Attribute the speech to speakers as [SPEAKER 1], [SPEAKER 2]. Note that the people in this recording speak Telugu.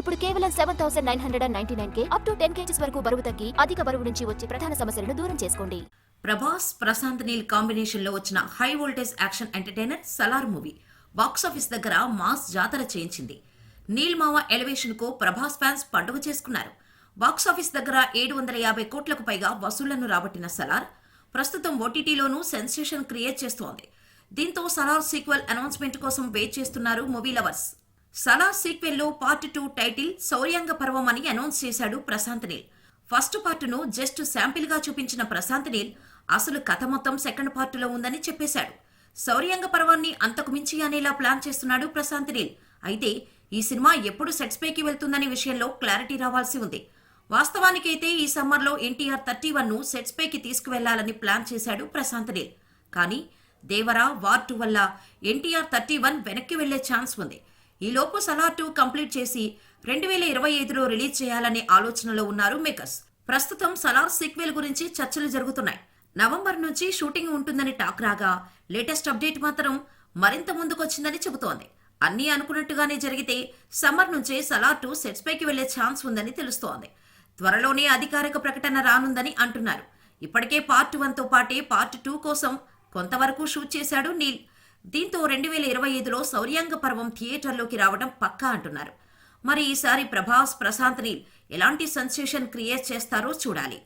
[SPEAKER 1] ఇప్పుడు కేవలం 7,999K అప్ టు 10 kgs వరకు బరువు తగ్గి అధిక బరువు నుంచి వచ్చే ప్రధాన సమస్యలను దూరం చేసుకోండి.
[SPEAKER 2] ప్రభాస్ ప్రశాంత్ నీల్ కాంబినేషన్ లో వచ్చిన high voltage action entertainer Salaar movie box office దగ్గర మాస్ జాతర చేయించింది. నీల్ మావా ఎలివేషన్ కు ప్రభాస్ ఫ్యాన్స్ పండుగ చేసుకున్నారు. బాక్సాఫీస్ దగ్గర 750 కోట్లకు పైగా వసూళ్లను రాబట్టిన సలార్ ప్రస్తుతం ఓటీటీలోనూ సెన్సేషన్ క్రియేట్ చేస్తోంది. దీంతో సలార్ సీక్వెల్ అనౌన్స్మెంట్ కోసం వెయిట్ చేస్తున్నారు మూవీ లవర్స్. సలార్ సీక్వెల్ లో పార్ట్ 2 టైటిల్ శౌర్యాంగ పర్వం అని అనౌన్స్ చేశాడు ప్రశాంత్ నీల్. ఫస్ట్ పార్ట్ ను జస్ట్ శాంపిల్ గా చూపించిన ప్రశాంత్ నీల్ అసలు కథ మొత్తం సెకండ్ పార్ట్ లో ఉందని చెప్పేశాడు. శౌర్యాంగ పర్వాన్ని అంతకు మించి అనేలా ప్లాన్ చేస్తున్నాడు ప్రశాంత్ నీల్. అయితే ఈ సినిమా ఎప్పుడు సెట్స్ పైకి వెళ్తుందనే విషయంలో క్లారిటీ రావాల్సి ఉంది. వాస్తవానికైతే ఈ సమ్మర్ లో ఎన్టీఆర్ 31 ను సెట్స్ పైకి తీసుకువెళ్లాలని ప్లాన్ చేశాడు ప్రశాంత్ నీల్. కానీ దేవరా వార్ 2 వల్ల ఎన్టీఆర్ 31 వెనక్కి వెళ్లే ఛాన్స్ ఉంది. ఈలోపు సలార్ 2 కంప్లీట్ చేసి 2025లో రిలీజ్ చేయాలనే ఆలోచనలో ఉన్నారు మేకర్స్. ప్రస్తుతం సలార్ సీక్వెల్ గురించి చర్చలు జరుగుతున్నాయి. నవంబర్ నుంచి షూటింగ్ ఉంటుందని టాక్ రాగా లేటెస్ట్ అప్డేట్ మాత్రం మరింత ముందుకొచ్చిందని చెబుతోంది. అన్నీ అనుకున్నట్టుగానే జరిగితే సమ్మర్ నుంచే సలార్ 2 సెట్స్ పైకి వెళ్లే ఛాన్స్ ఉందని తెలుస్తోంది. త్వరలోనే అధికారిక ప్రకటన రానుందని అంటున్నారు. ఇప్పటికే పార్ట్ 1తో పాటే పార్ట్ 2 కోసం కొంతవరకు షూట్ చేశాడు నీల్. దీంతో 2025లో శౌర్యాంగ పర్వం థియేటర్లోకి రావడం పక్కా అంటున్నారు. మరి ఈసారి ప్రభాస్ ప్రశాంత్ నీల్ ఎలాంటి సెన్సేషన్ క్రియేట్ చేస్తారో చూడాలి.